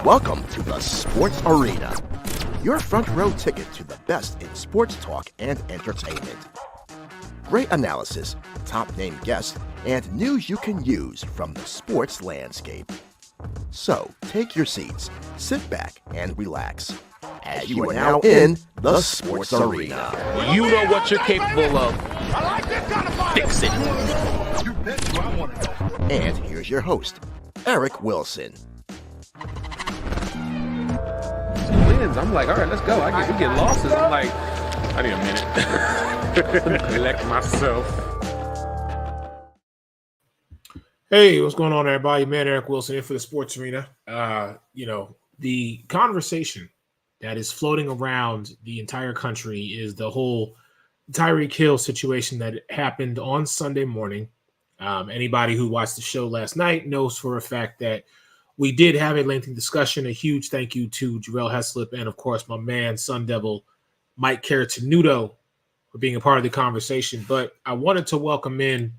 Welcome to the Sports Arena, your front row ticket to the best in sports talk and entertainment. Great analysis, top-name guests, and news you can use from the sports landscape. So, take your seats, sit back, and relax, as you are now in the Sports Arena. You know what you're capable of. Fix it. And here's your host, Eric Wilson. Wins. I'm like, all right, let's go. We get losses. I'm like, I need a minute. Let me collect myself. Hey, what's going on, everybody? Man, Eric Wilson here for the Sports Arena. The conversation that is floating around the entire country is the whole Tyreek Hill situation that happened on Sunday morning. Anybody who watched the show last night knows for a fact that we did have a lengthy discussion. A huge thank you to Jarrell Heslip and, of course, my man, Sun Devil, Mike Caratanudo, for being a part of the conversation. But I wanted to welcome in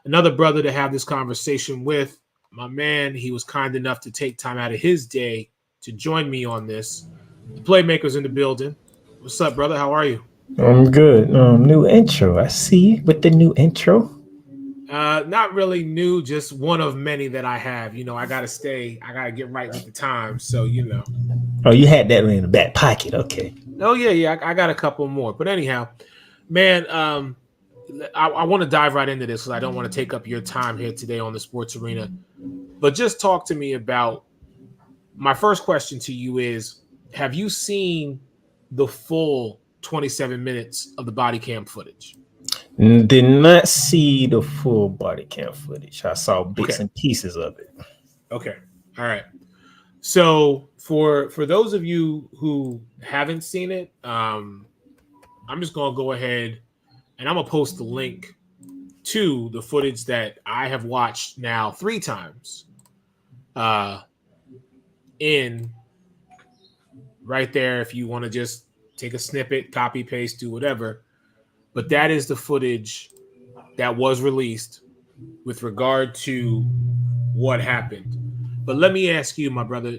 another brother to have this conversation with. My man, he was kind enough to take time out of his day to join me on this. The Playmaker's in the building. What's up, brother? How are you? I'm good. New intro. I see with the new intro. Not really new, just one of many that I have. You know, I gotta get right with the times. So, you know. Oh, you had that in the back pocket. Okay. Oh, yeah. I got a couple more. But anyhow, man, I want to dive right into this because I don't want to take up your time here today on the Sports Arena. But just talk to me about, my first question to you is, have you seen the full 27 minutes of the body cam footage? Did not see the full body cam footage. I saw bits and pieces of it. Okay. All right. So for those of you who haven't seen it, I'm just going to go ahead and I'm going to post the link to the footage that I have watched now 3 times in right there. If you want to just take a snippet, copy, paste, do whatever. But that is the footage that was released with regard to what happened. But let me ask you, my brother,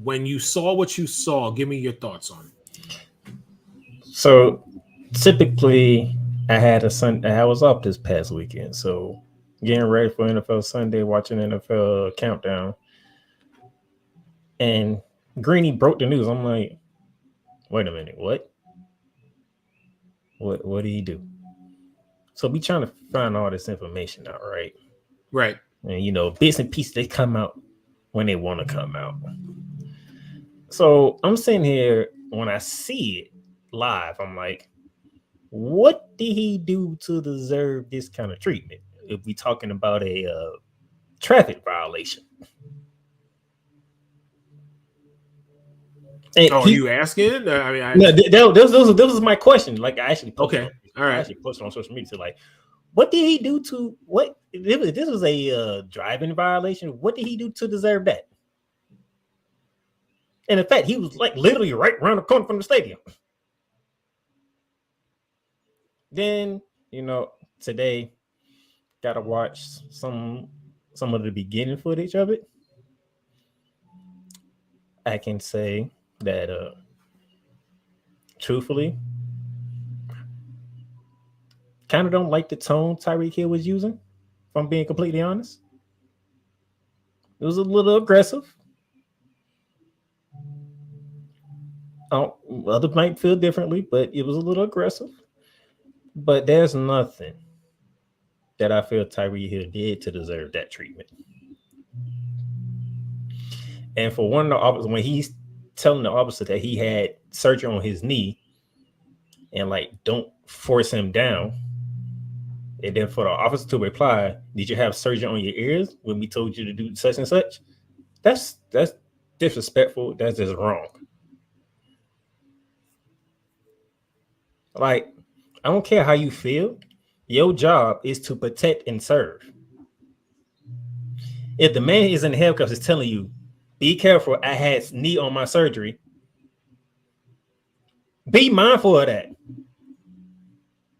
when you saw what you saw, give me your thoughts on it. So typically I was off this past weekend. So getting ready for NFL Sunday, watching NFL Countdown. And Greeny broke the news. I'm like, wait a minute, what? What did he do? So we trying to find all this information out, right? Right. And, you know, bits and pieces, they come out when they want to come out. So I'm sitting here, when I see it live, I'm like, what did he do to deserve this kind of treatment? If we talking about a traffic violation. And are you asking? This was my question. Like, I actually posted. All right. I actually posted on social media. So, like, what did he do to what? If this was a driving violation, what did he do to deserve that? And in fact, he was like literally right around the corner from the stadium. Then, you know, today, gotta watch some of the beginning footage of it. I can say that truthfully, kind of don't like the tone Tyreek Hill was using, if I'm being completely honest. It was a little aggressive. Others might feel differently, but it was a little aggressive. But there's nothing that I feel Tyreek Hill did to deserve that treatment. And for one of the officers, when he's telling the officer that he had surgery on his knee and like, don't force him down. And then for the officer to reply, did you have surgery on your ears when we told you to do such and such? That's disrespectful. That's just wrong. Like, I don't care how you feel. Your job is to protect and serve. If the man is in the handcuffs is telling you, be careful, I had knee on my surgery, be mindful of that.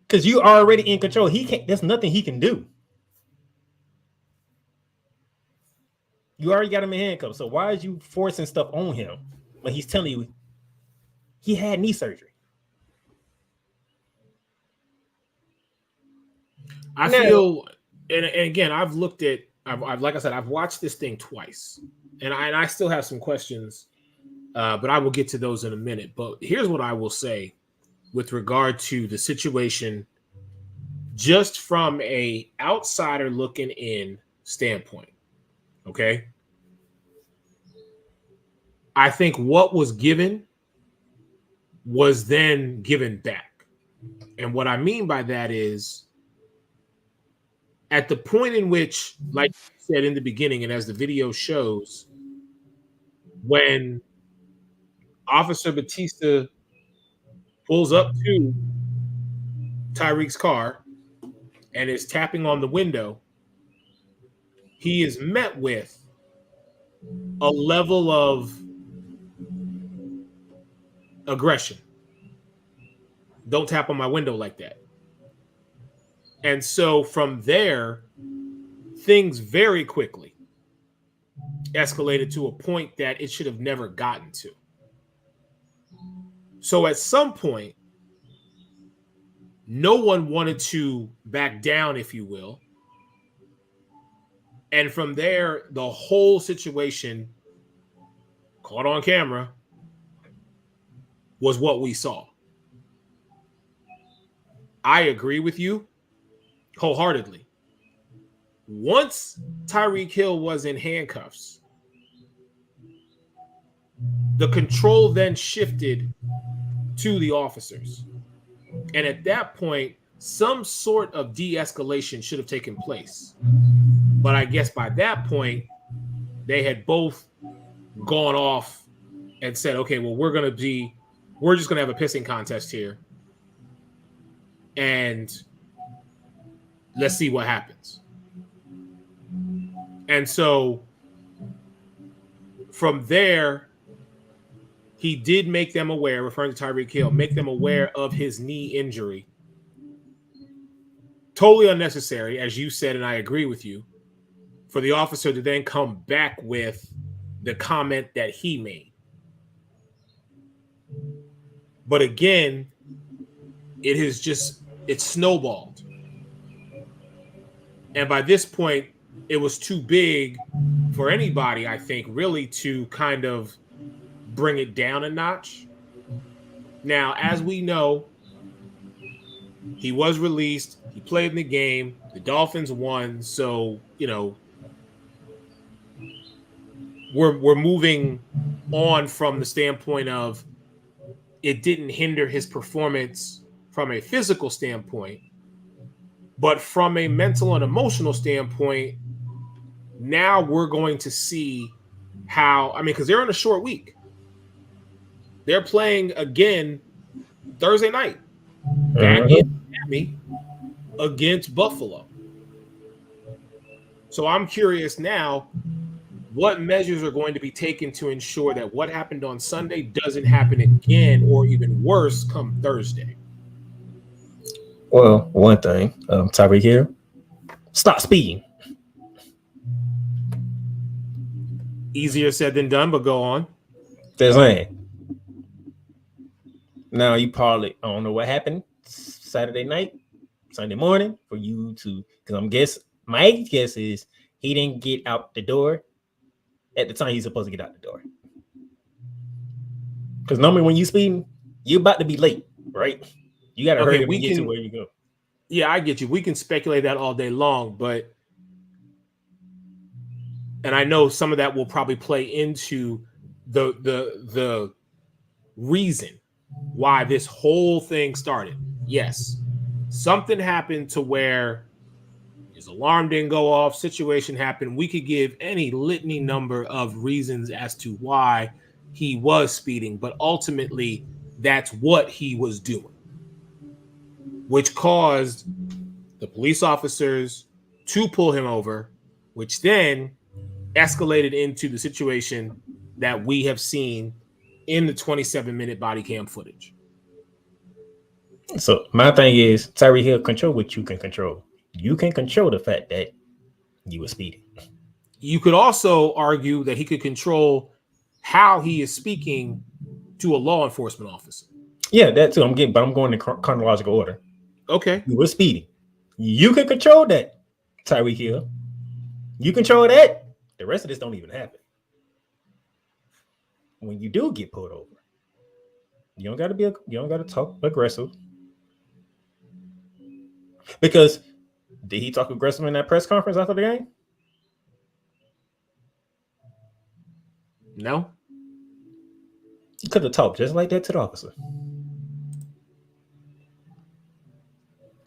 Because you are already in control. There's nothing he can do. You already got him in handcuffs. So why is you forcing stuff on him when he's telling you he had knee surgery? I feel, and again, I've looked at, I've like I said, I've watched this thing twice, and I still have some questions, but I will get to those in a minute. But here's what I will say with regard to the situation, just from a outsider looking in standpoint. Okay. I think what was given was then given back. And what I mean by that is at the point in which, like you said in the beginning, and as the video shows, when Officer Batista pulls up to Tyreek's car and is tapping on the window, he is met with a level of aggression. Don't tap on my window like that. And so from there, things very quickly escalated to a point that it should have never gotten to. So at some point, no one wanted to back down, if you will. And from there, the whole situation, caught on camera, was what we saw. I agree with you wholeheartedly. Once Tyreek Hill was in handcuffs, the control then shifted to the officers. And at that point, some sort of de-escalation should have taken place. But I guess by that point, they had both gone off and said, okay, well, we're just going to have a pissing contest here. And let's see what happens. And so from there, he did make them aware, referring to Tyreek Hill, make them aware of his knee injury. Totally unnecessary, as you said, and I agree with you, for the officer to then come back with the comment that he made. But again, it's snowballed. And by this point, it was too big for anybody, I think, really to kind of bring it down a notch. Now, as we know, he was released. He played in the game. The Dolphins won. So, we're moving on from the standpoint of it didn't hinder his performance from a physical standpoint, but from a mental and emotional standpoint, now we're going to see how, because they're in a short week. They're playing again Thursday night back in Miami against Buffalo. So I'm curious now, what measures are going to be taken to ensure that what happened on Sunday doesn't happen again, or even worse, come Thursday? Well, one thing, Tyreek Hill, stop speeding. Easier said than done, but go on. That's saying. Now you probably, I don't know what happened Saturday night, Sunday morning for you to, because my guess is he didn't get out the door at the time he's supposed to get out the door. Because normally when you speeding, you're about to be late, right? You got to hurry up and get to where you go. Yeah, I get you. We can speculate that all day long, and I know some of that will probably play into the reason why this whole thing started. Yes, something happened to where his alarm didn't go off, situation happened. We could give any litany number of reasons as to why he was speeding, but ultimately that's what he was doing, which caused the police officers to pull him over, which then escalated into the situation that we have seen in the 27-minute body cam footage. So my thing is, Tyreek Hill, control what you can control. You can control the fact that you were speeding. you could also argue that he could control how he is speaking to a law enforcement officer. Yeah, that too. I'm going in chronological order. Okay. You were speeding. You can control that, Tyreek Hill. You control that. The rest of this don't even happen. When you do get pulled over, you don't got to talk aggressive. Because did he talk aggressive in that press conference after the game? No. He could have talked just like that to the officer.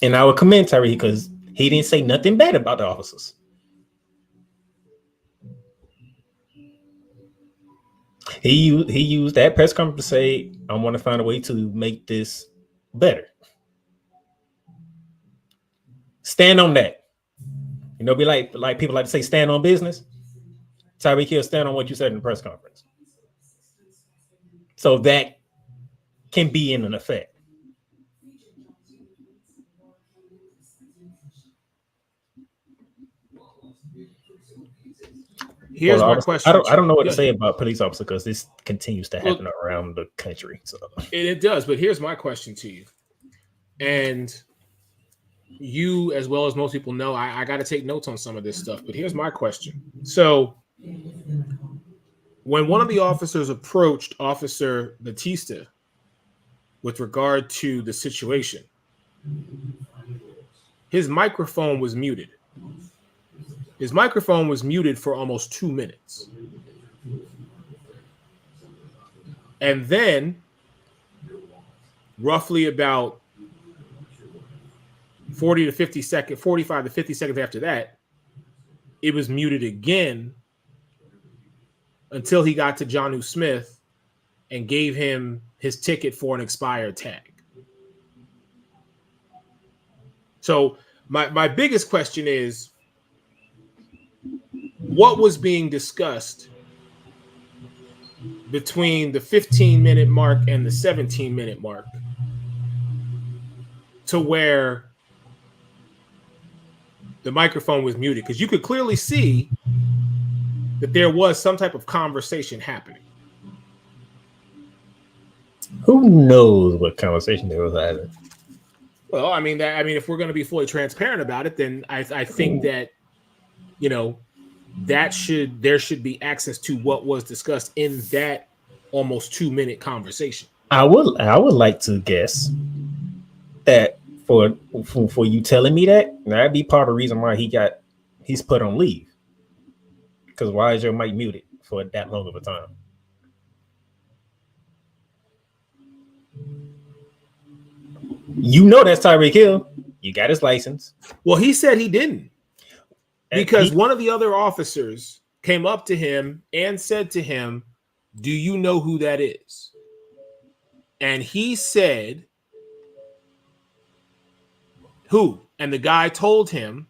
And I would commend Tyreek because he didn't say nothing bad about the officers. He used that press conference to say, I want to find a way to make this better. Stand on that. You know, be like people like to say stand on business. Tyreek Hill, stand on what you said in the press conference. So that can be in an effect. Here's my question. I don't know what to say about police officer because this continues to happen around the country. So it does, but here's my question to you. And you, as well as most people know, I got to take notes on some of this stuff, but here's my question. So when one of the officers approached Officer Batista with regard to the situation, his microphone was muted. His microphone was muted for almost 2 minutes. And then, roughly about 45 to 50 seconds after that, it was muted again until he got to Jonnu Smith and gave him his ticket for an expired tag. So my biggest question is, what was being discussed between the 15-minute mark and the 17-minute mark to where the microphone was muted? Because you could clearly see that there was some type of conversation happening. Who knows what conversation they was having? Well, I mean, if we're going to be fully transparent about it, then I think that, you know, there should be access to what was discussed in that almost 2-minute conversation. I would like to guess that for you telling me that'd be part of the reason why he's put on leave. Because why is your mic muted for that long of a time? You know that's Tyreek Hill. You got his license. Well, he said he didn't. Because one of the other officers came up to him and said to him, "Do you know who that is?" And he said, "Who?" And the guy told him,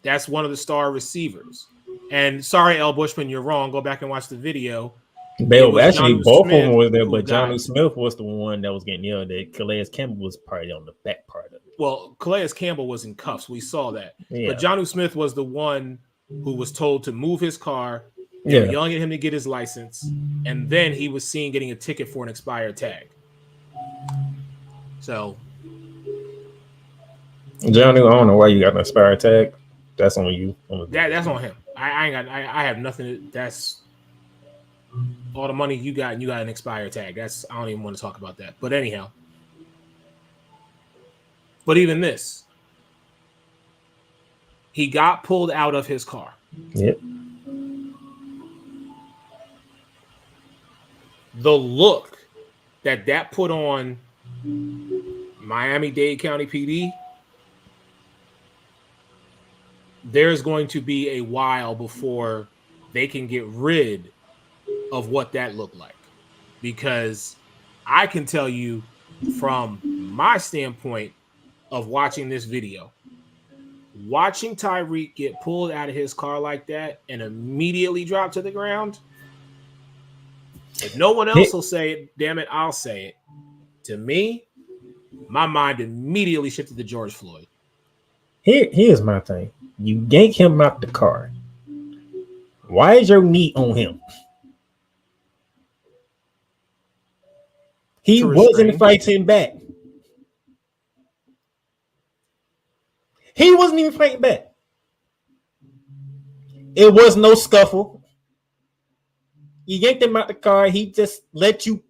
"That's one of the star receivers." And sorry, L. Bushman, you're wrong. Go back and watch the video. Actually, both of them were there, but Jonnu Smith was the one that was getting yelled at. Calais Campbell was probably on the back part of it. Well, Calais Campbell was in cuffs. We saw that. Yeah. But Jonnu Smith was the one who was told to move his car. Yeah. Yelling at him to get his license. And then he was seen getting a ticket for an expired tag. So. Jonnu, I don't know why you got an expired tag. That's on you. That's on him. I have nothing. That's all the money you got, and you got an expired tag. I don't even want to talk about that. But anyhow. But even this, he got pulled out of his car. Yep. The look that put on Miami-Dade County PD, there's going to be a while before they can get rid of what that looked like. Because I can tell you from my standpoint of watching this video, watching Tyreek get pulled out of his car like that and immediately drop to the ground, if no one else will say it, damn it, I'll say it. To me, my mind immediately shifted to George Floyd. Here's my thing. You yank him out the car. Why is your knee on him? He wasn't fighting back. He wasn't even fighting back. It was no scuffle. You yanked him out the car. He just let you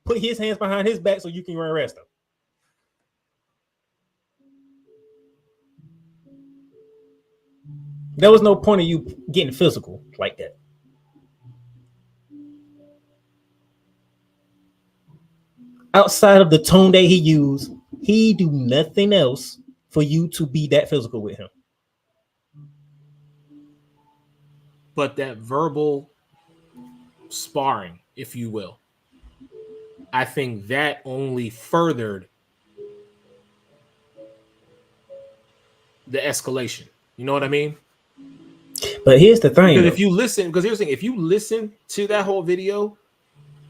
put his hands behind his back so you can arrest him. There was no point of you getting physical like that. Outside of the tone that he used, he do nothing else for you to be that physical with him. But that verbal sparring, if you will, I think that only furthered the escalation. You know what I mean? But here's the thing. Because if you listen to that whole video,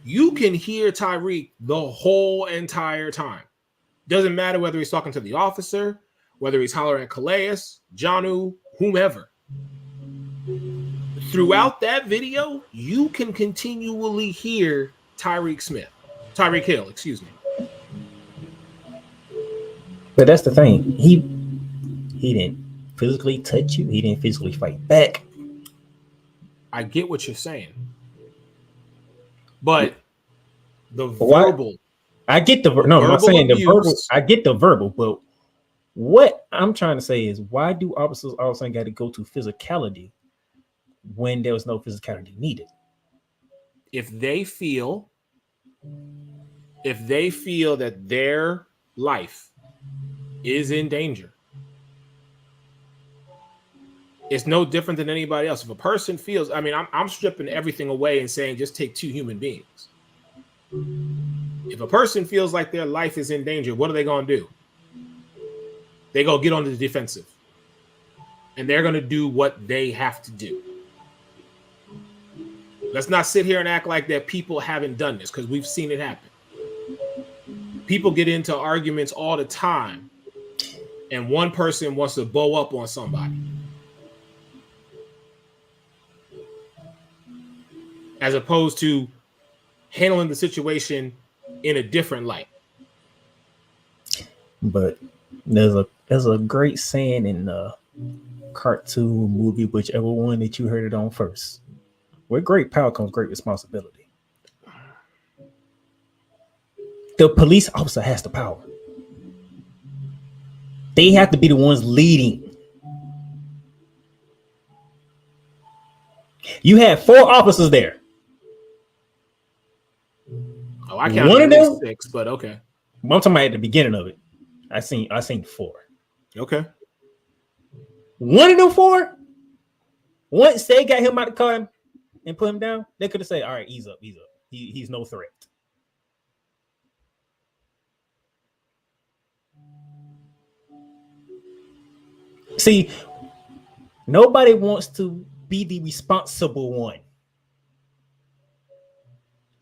you can hear Tyreek the whole entire time. Doesn't matter whether he's talking to the officer, whether he's hollering at Calais, Janu, whomever. Throughout that video, you can continually hear Tyreek Hill, excuse me. But that's the thing. He didn't physically touch you. He didn't physically fight back. I get what you're saying. But the verbal. I get the no, I'm not saying abuse. The verbal. I get the verbal, but what I'm trying to say is, why do officers all of a sudden got to go to physicality when there was no physicality needed? If they feel that their life is in danger, it's no different than anybody else. If a person feels, I mean, I'm stripping everything away and saying just take two human beings. If a person feels like their life is in danger, what are they going to do? They go get on the defensive. And they're going to do what they have to do. Let's not sit here and act like that people haven't done this, because we've seen it happen. People get into arguments all the time, and one person wants to bow up on somebody, as opposed to handling the situation in a different light. But there's a great saying in the cartoon, movie, whichever one that you heard it on first. With great power comes great responsibility. The police officer has the power. They have to be the ones leading. You had 4 officers there. Oh, I counted at least 6, but okay. I'm talking about at the beginning of it. I seen 4. Okay. One of them 4, once they got him out of the car and put him down, they could have said, all right, ease up. He's no threat. See, nobody wants to be the responsible one.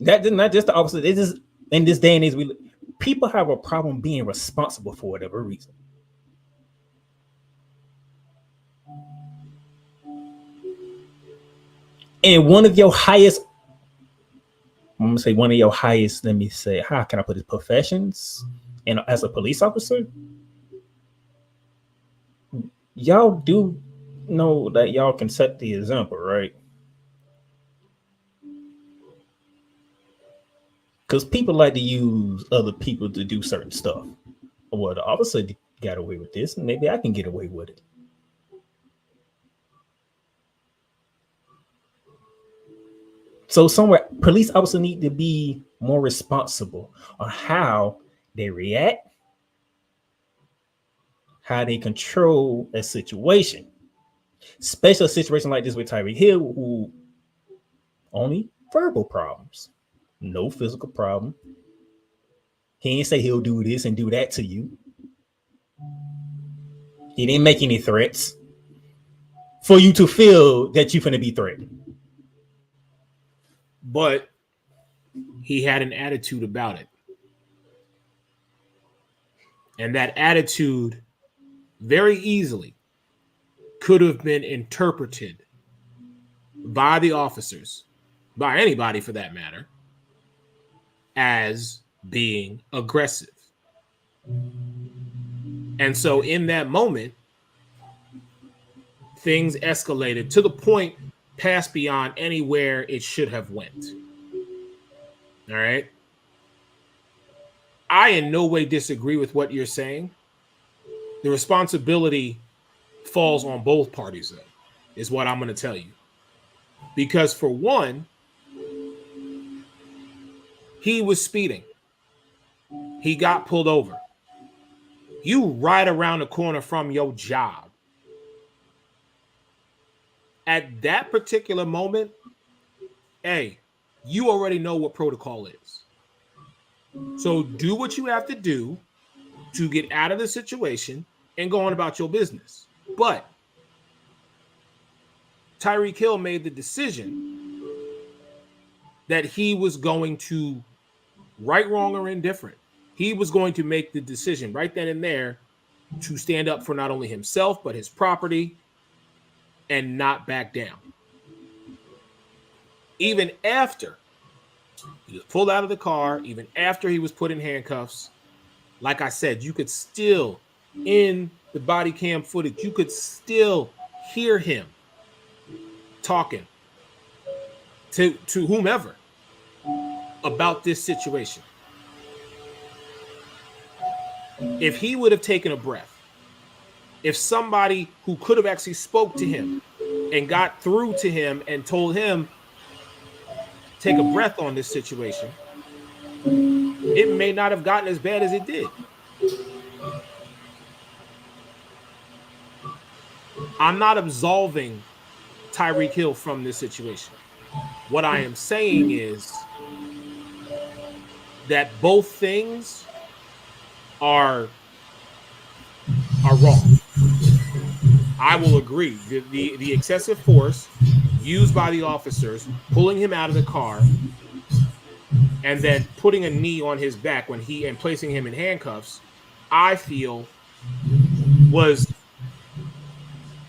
That's not just the opposite. It is in this day and age, people have a problem being responsible for whatever reason. And one of your highest, let me say, how can I put it, professions, and as a police officer, y'all do know that y'all can set the example, right? Because people like to use other people to do certain stuff. Well, the officer got away with this, and maybe I can get away with it. So somewhere, police officers need to be more responsible on how they react, how they control a situation. Especially a situation like this with Tyreek Hill, who only verbal problems, no physical problem. He ain't say he'll do this and do that to you. He didn't make any threats for you to feel that you're going to be threatened. But he had an attitude about it. And that attitude very easily could have been interpreted by the officers, by anybody for that matter, as being aggressive. And so in that moment, things escalated to the point past beyond anywhere it should have went. All right. I in no way disagree with what you're saying. The responsibility falls on both parties, though, is what I'm going to tell you. Because for one, he was speeding. He got pulled over. You right around the corner from your job. At that particular moment, hey, you already know what protocol is. So do what you have to do to get out of the situation and go on about your business. But Tyreek Hill made the decision that he was going to, right, wrong, or indifferent, he was going to make the decision right then and there to stand up for not only himself, but his property and not back down. Even after he was pulled out of the car, even after he was put in handcuffs, like I said, you could still, in the body cam footage, you could still hear him talking to whomever about this situation. If he would have taken a breath, if somebody who could have actually spoke to him and got through to him and told him, take a breath on this situation, it may not have gotten as bad as it did. I'm not absolving Tyreek Hill from this situation. What I am saying is that both things are wrong. I will agree. The excessive force used by the officers, pulling him out of the car and then putting a knee on his back and placing him in handcuffs, I feel was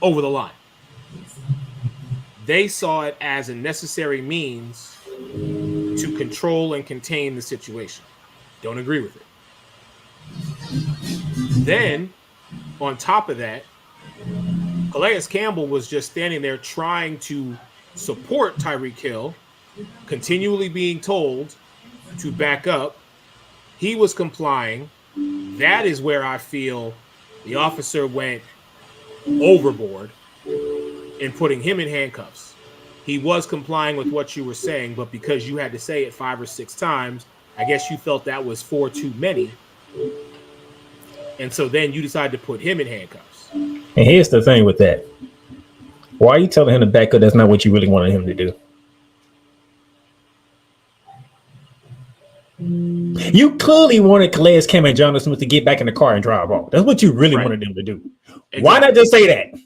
over the line. They saw it as a necessary means to control and contain the situation. Don't agree with it. Then, on top of that, Calais Campbell was just standing there trying to support Tyreek Hill, continually being told to back up. He was complying. That is where I feel the officer went overboard in putting him in handcuffs. He was complying with what you were saying, but because you had to say it 5 or 6 times, I guess you felt that was 4 too many. And so then you decided to put him in handcuffs. And here's the thing with that. Why are you telling him to back up? That's not what you really wanted him to do. You clearly wanted Calais Campbell and Jonathan Smith to get back in the car and drive off. That's what you really wanted them to do. Exactly. Why not just say that?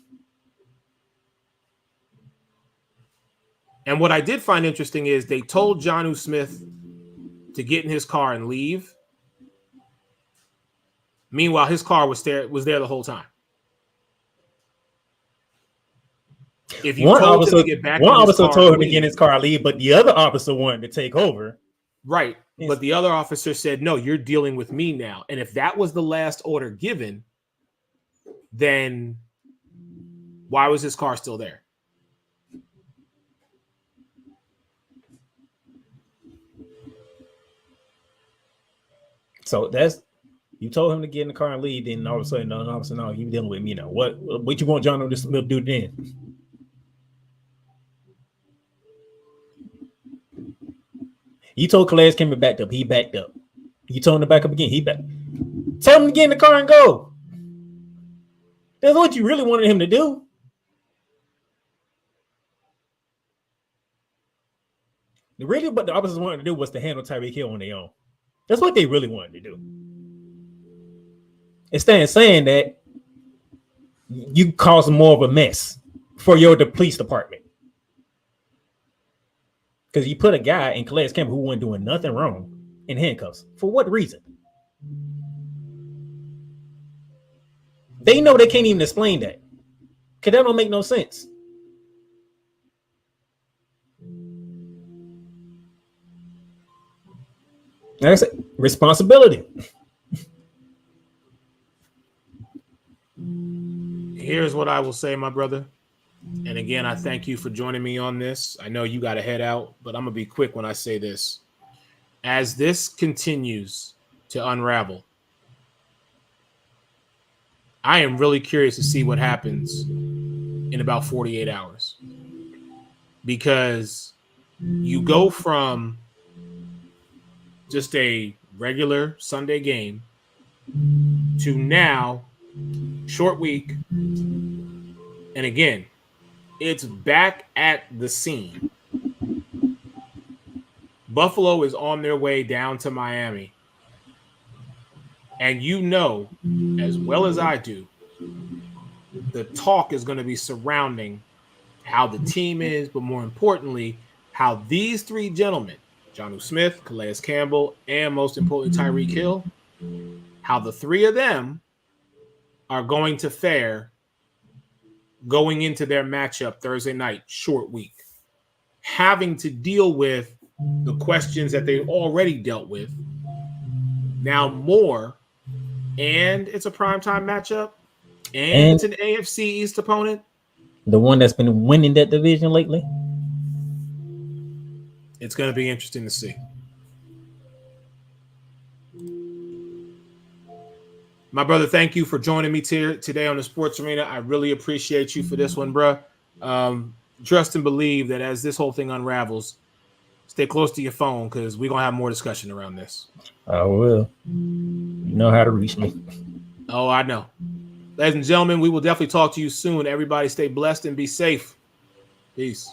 And what I did find interesting is they told Jonnu Smith to get in his car and leave. Meanwhile, his car was there the whole time. If you one told officer, him to get back, one in his officer car told him and to get in his car and leave, but the other officer wanted to take over. Right. But the other officer said, no, you're dealing with me now. And if that was the last order given, then why was his car still there? So that's, you told him to get in the car and leave, then all of a sudden, no, officer, no, you dealing with me now. What you want John Smith to do then? You told Calais Campbell backed up. He backed up. You told him to back up again. He backed. Tell him to get in the car and go. That's what you really wanted him to do. Really, what the officers wanted to do was to handle Tyreek Hill on their own. That's what they really wanted to do. Instead of saying that, you caused more of a mess for the police department. Because you put a guy in Calais Campbell who wasn't doing nothing wrong in handcuffs. For what reason? They know they can't even explain that. Because that don't make no sense. That's it. Responsibility. Here's what I will say, my brother. And again, I thank you for joining me on this. I know you got to head out, but I'm going to be quick when I say this. As this continues to unravel, I am really curious to see what happens in about 48 hours. Because you go from just a regular Sunday game to now short week. And again, it's back at the scene. Buffalo is on their way down to Miami. And you know, as well as I do, the talk is going to be surrounding how the team is, but more importantly, how these three gentlemen, Jonnu Smith, Calais Campbell, and most importantly, Tyreek Hill, how the three of them are going to fare going into their matchup Thursday night, short week, having to deal with the questions that they've already dealt with. Now more, and it's a primetime matchup, and it's an AFC East opponent. The one that's been winning that division lately. It's going to be interesting to see. My brother, thank you for joining me today on the Sports Arena. I really appreciate you for this one, bro. Trust and believe that as this whole thing unravels, stay close to your phone because we're going to have more discussion around this. I will. You know how to reach me. Oh, I know. Ladies and gentlemen, we will definitely talk to you soon. Everybody stay blessed and be safe. Peace.